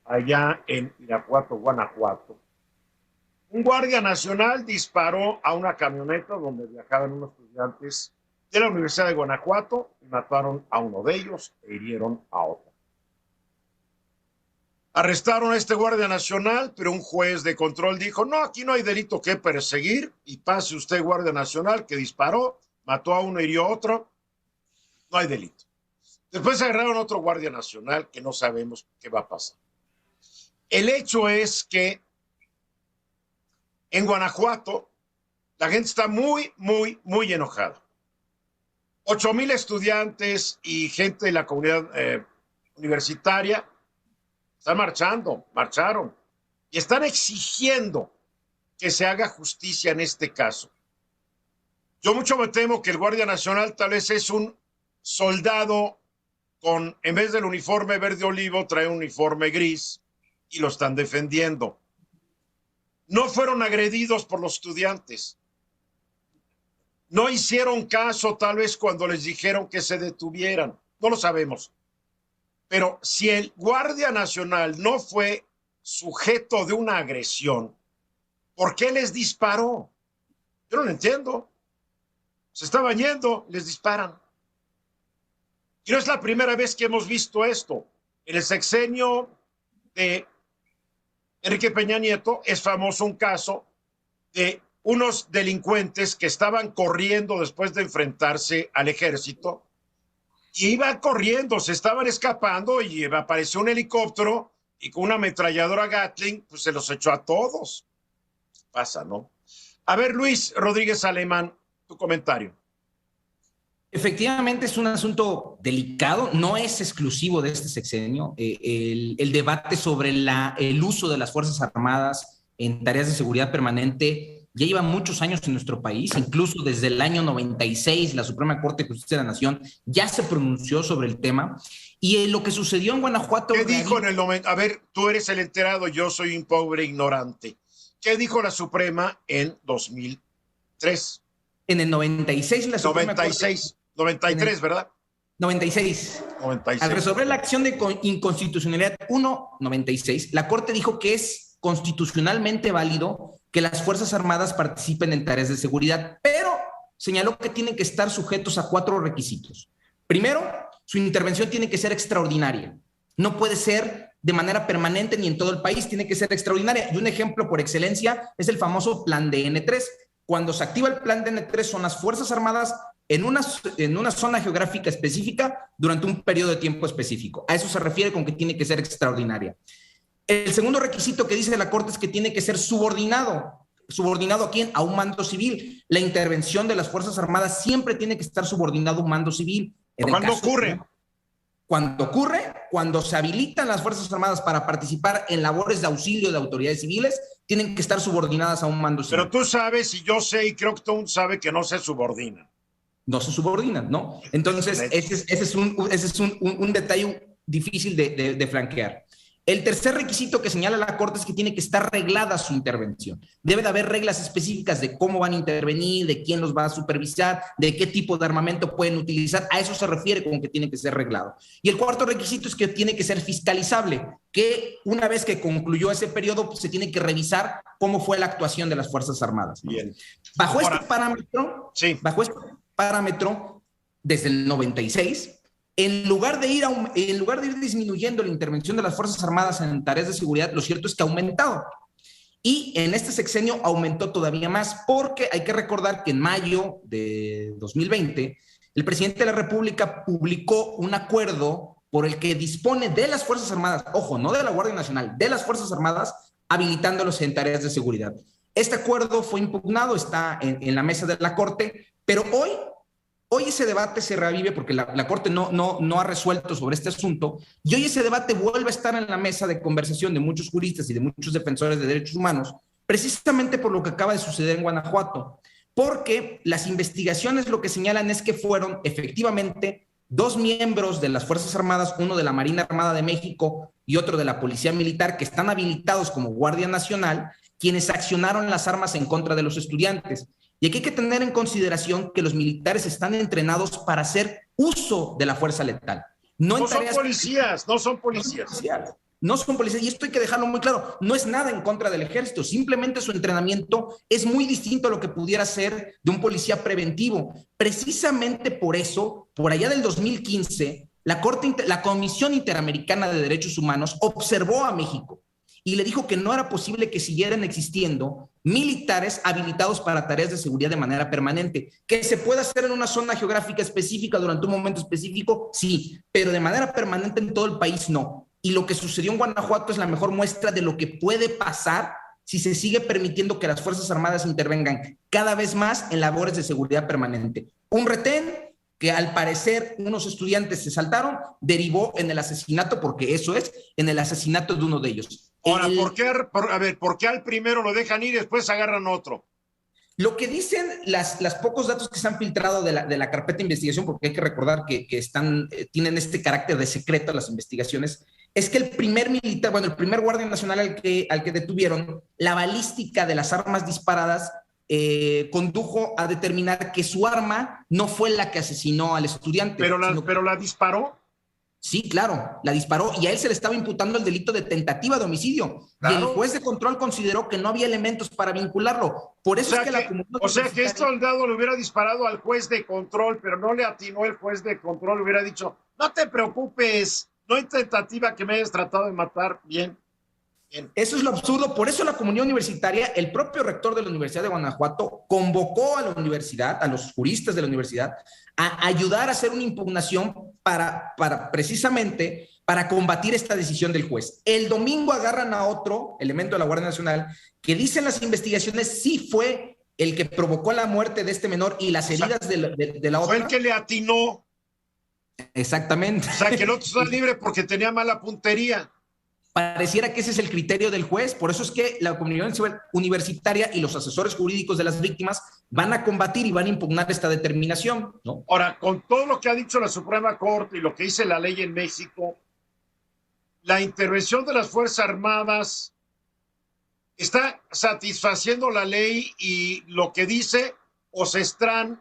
allá en Irapuato, Guanajuato. Un guardia nacional disparó a una camioneta donde viajaban unos estudiantes de la Universidad de Guanajuato y mataron a uno de ellos e hirieron a otro. Arrestaron a este guardia nacional, pero un juez de control dijo, no, aquí no hay delito que perseguir y pase usted, guardia nacional, que disparó, mató a uno, hirió a otro, no hay delito. Después agarraron a otro guardia nacional que no sabemos qué va a pasar. El hecho es que en Guanajuato la gente está muy enojada. 8,000 estudiantes y gente de la comunidad universitaria están marcharon y están exigiendo que se haga justicia en este caso. Yo mucho me temo que el Guardia Nacional tal vez es un soldado con, en vez del uniforme verde olivo, trae un uniforme gris y lo están defendiendo. No fueron agredidos por los estudiantes. No hicieron caso tal vez cuando les dijeron que se detuvieran. No lo sabemos. Pero si el Guardia Nacional no fue sujeto de una agresión, ¿por qué les disparó? Yo no lo entiendo. Se estaban yendo, les disparan. Y no es la primera vez que hemos visto esto. En el sexenio de Enrique Peña Nieto es famoso un caso de unos delincuentes que estaban corriendo después de enfrentarse al ejército y iban corriendo, se estaban escapando y apareció un helicóptero y con una ametralladora Gatling pues se los echó a todos. Pasa, ¿no? A ver, Luis Rodríguez Alemán, tu comentario. Efectivamente es un asunto delicado, no es exclusivo de este sexenio. El debate sobre el uso de las Fuerzas Armadas en tareas de seguridad permanente ya lleva muchos años en nuestro país, incluso desde el año 96 la Suprema Corte de Justicia de la Nación ya se pronunció sobre el tema. Y lo que sucedió en Guanajuato... ¿Qué dijo en el 90? A ver, tú eres el enterado, yo soy un pobre ignorante. ¿Qué dijo la Suprema en 2003? En el 96 la Suprema 96. Corte... 93, ¿verdad? 96. 96. Al resolver la acción de inconstitucionalidad 196, la Corte dijo que es constitucionalmente válido que las Fuerzas Armadas participen en tareas de seguridad, pero señaló que tienen que estar sujetos a 4 requisitos. Primero, su intervención tiene que ser extraordinaria. No puede ser de manera permanente ni en todo el país, tiene que ser extraordinaria. Y un ejemplo por excelencia es el famoso Plan DN3. Cuando se activa el Plan DN3 son las Fuerzas Armadas en una zona geográfica específica durante un periodo de tiempo específico. A eso se refiere con que tiene que ser extraordinaria. El segundo requisito que dice la Corte es que tiene que ser subordinado. ¿Subordinado a quién? A un mando civil. La intervención de las Fuerzas Armadas siempre tiene que estar subordinado a un mando civil. ¿Cuándo ocurre? Cuando ocurre, cuando se habilitan las Fuerzas Armadas para participar en labores de auxilio de autoridades civiles, tienen que estar subordinadas a un mando civil. Pero tú sabes, y yo sé, y creo que todo el mundo sabe que no se subordinan. No se subordinan, ¿no? Entonces, ese es un detalle difícil de flanquear. El tercer requisito que señala la Corte es que tiene que estar reglada su intervención. Debe de haber reglas específicas de cómo van a intervenir, de quién los va a supervisar, de qué tipo de armamento pueden utilizar. A eso se refiere con que tiene que ser reglado. Y el cuarto requisito es que tiene que ser fiscalizable, que una vez que concluyó ese periodo, pues, se tiene que revisar cómo fue la actuación de las Fuerzas Armadas, ¿no? Bien. Bajo este parámetro, desde el 96, en lugar de ir disminuyendo la intervención de las Fuerzas Armadas en tareas de seguridad, lo cierto es que ha aumentado. Y en este sexenio aumentó todavía más, porque hay que recordar que en mayo de 2020, el presidente de la República publicó un acuerdo por el que dispone de las Fuerzas Armadas, ojo, no de la Guardia Nacional, de las Fuerzas Armadas, habilitándolos en tareas de seguridad. Este acuerdo fue impugnado, está en la mesa de la Corte, pero hoy ese debate se revive porque la Corte no ha resuelto sobre este asunto, y hoy ese debate vuelve a estar en la mesa de conversación de muchos juristas y de muchos defensores de derechos humanos, precisamente por lo que acaba de suceder en Guanajuato, porque las investigaciones lo que señalan es que fueron efectivamente 2 miembros de las Fuerzas Armadas, uno de la Marina Armada de México y otro de la Policía Militar, que están habilitados como Guardia Nacional, quienes accionaron las armas en contra de los estudiantes. Y aquí hay que tener en consideración que los militares están entrenados para hacer uso de la fuerza letal. No son policías, no son policías. no son policías, y esto hay que dejarlo muy claro, no es nada en contra del ejército, simplemente su entrenamiento es muy distinto a lo que pudiera ser de un policía preventivo. Precisamente por eso, por allá del 2015, la Comisión Interamericana de Derechos Humanos observó a México y le dijo que no era posible que siguieran existiendo militares habilitados para tareas de seguridad de manera permanente. ¿Que se pueda hacer en una zona geográfica específica durante un momento específico? Sí, pero de manera permanente en todo el país no. Y lo que sucedió en Guanajuato es la mejor muestra de lo que puede pasar si se sigue permitiendo que las Fuerzas Armadas intervengan cada vez más en labores de seguridad permanente. Un retén que al parecer unos estudiantes se saltaron, derivó en el asesinato, porque eso es, en el asesinato de uno de ellos. Ahora, ¿por qué al primero lo dejan ir y después agarran otro? Lo que dicen las pocos datos que se han filtrado de la carpeta de investigación, porque hay que recordar que tienen este carácter de secreto las investigaciones, es que el primer militar, bueno, el primer guardia nacional al que detuvieron, la balística de las armas disparadas condujo a determinar que su arma no fue la que asesinó al estudiante. ¿Pero la disparó? Sí, claro, la disparó y a él se le estaba imputando el delito de tentativa de homicidio. Claro. Y el juez de control consideró que no había elementos para vincularlo. Por eso o sea que este soldado le hubiera disparado al juez de control, pero no le atinó el juez de control, le hubiera dicho, no te preocupes, no hay tentativa que me hayas tratado de matar. Bien. Eso es lo absurdo. Por eso la comunidad universitaria, el propio rector de la Universidad de Guanajuato, convocó a la universidad, a los juristas de la universidad, a ayudar a hacer una impugnación precisamente para combatir esta decisión del juez. El domingo agarran a otro elemento de la Guardia Nacional que dicen las investigaciones sí fue el que provocó la muerte de este menor y las heridas de la otra. Fue el que le atinó. Exactamente. O sea, que el otro está libre porque tenía mala puntería. Pareciera que ese es el criterio del juez, por eso es que la comunidad universitaria y los asesores jurídicos de las víctimas van a combatir y van a impugnar esta determinación, ¿no? Ahora, con todo lo que ha dicho la Suprema Corte y lo que dice la ley en México, la intervención de las Fuerzas Armadas está satisfaciendo la ley y lo que dice o se están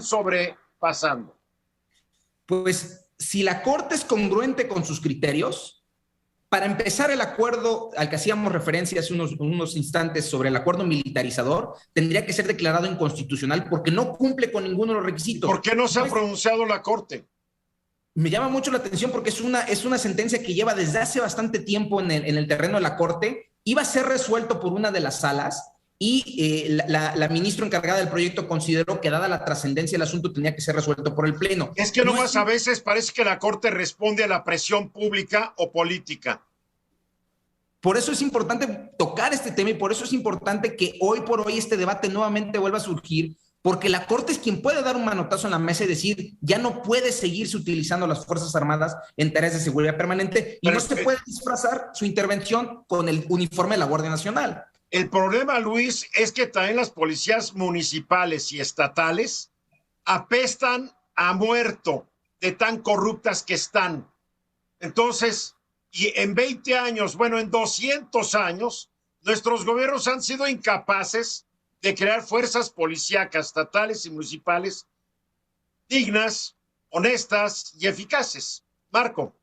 sobrepasando. Pues si la Corte es congruente con sus criterios, para empezar, el acuerdo al que hacíamos referencia hace unos instantes sobre el acuerdo militarizador tendría que ser declarado inconstitucional porque no cumple con ninguno de los requisitos. ¿Por qué no se ha pronunciado la Corte? Me llama mucho la atención porque es una sentencia que lleva desde hace bastante tiempo en el terreno de la Corte. Iba a ser resuelto por una de las salas y la ministra encargada del proyecto consideró que dada la trascendencia del asunto tenía que ser resuelto por el Pleno. Es que nomás a veces parece que la Corte responde a la presión pública o política. Por eso es importante tocar este tema y por eso es importante que hoy por hoy este debate nuevamente vuelva a surgir, porque la Corte es quien puede dar un manotazo en la mesa y decir, ya no puede seguirse utilizando las Fuerzas Armadas en tareas de seguridad permanente y no se puede disfrazar su intervención con el uniforme de la Guardia Nacional. El problema, Luis, es que también las policías municipales y estatales apestan a muerto de tan corruptas que están. Entonces, y en 20 años, bueno, en 200 años, nuestros gobiernos han sido incapaces de crear fuerzas policíacas estatales y municipales dignas, honestas y eficaces. Marco.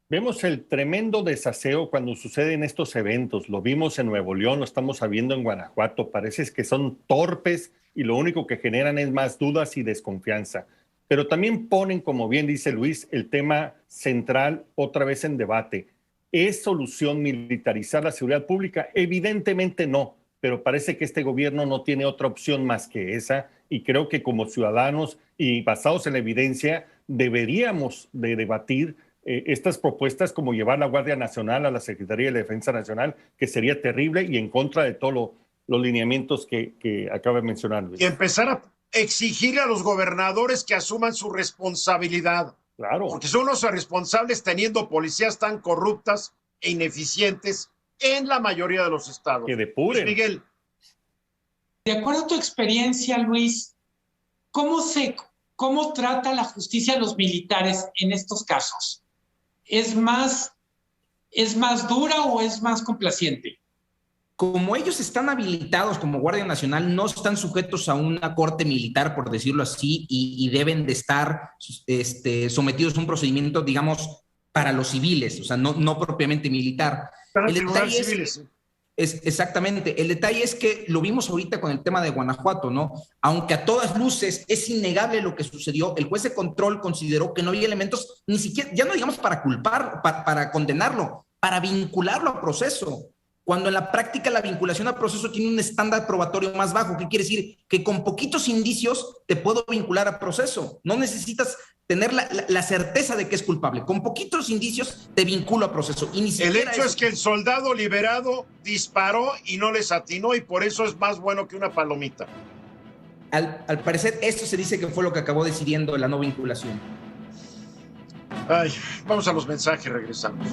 Vemos el tremendo desaseo cuando suceden estos eventos. Lo vimos en Nuevo León, lo estamos viendo en Guanajuato. Parece que son torpes y lo único que generan es más dudas y desconfianza. Pero también ponen, como bien dice Luis, el tema central otra vez en debate. ¿Es solución militarizar la seguridad pública? Evidentemente no, pero parece que este gobierno no tiene otra opción más que esa y creo que como ciudadanos y basados en la evidencia deberíamos de debatir estas propuestas como llevar la Guardia Nacional a la Secretaría de Defensa Nacional, que sería terrible y en contra de todos los lineamientos que acaba de mencionar Luis. Y empezar a exigir a los gobernadores que asuman su responsabilidad. Claro. Porque son los responsables teniendo policías tan corruptas e ineficientes en la mayoría de los estados. Que depuren. Luis Miguel. De acuerdo a tu experiencia, Luis, ¿cómo trata la justicia a los militares en estos casos? ¿Es más dura o es más complaciente? Como ellos están habilitados como Guardia Nacional, no están sujetos a una corte militar, por decirlo así, y deben de estar sometidos a un procedimiento, digamos, para los civiles, o sea, no propiamente militar. Para el detalle civiles, exactamente, el detalle es que lo vimos ahorita con el tema de Guanajuato, ¿no? Aunque a todas luces es innegable lo que sucedió, el juez de control consideró que no había elementos, ni siquiera, ya no digamos para culpar, para condenarlo, para vincularlo a proceso. Cuando en la práctica la vinculación a proceso tiene un estándar probatorio más bajo. ¿Qué quiere decir? Que con poquitos indicios te puedo vincular a proceso. No necesitas tener la certeza de que es culpable. Con poquitos indicios te vinculo a proceso. Y ni el hecho es que el soldado liberado disparó y no les atinó, y por eso es más bueno que una palomita. Al parecer, esto se dice que fue lo que acabó decidiendo la no vinculación. Ay, vamos a los mensajes, regresamos.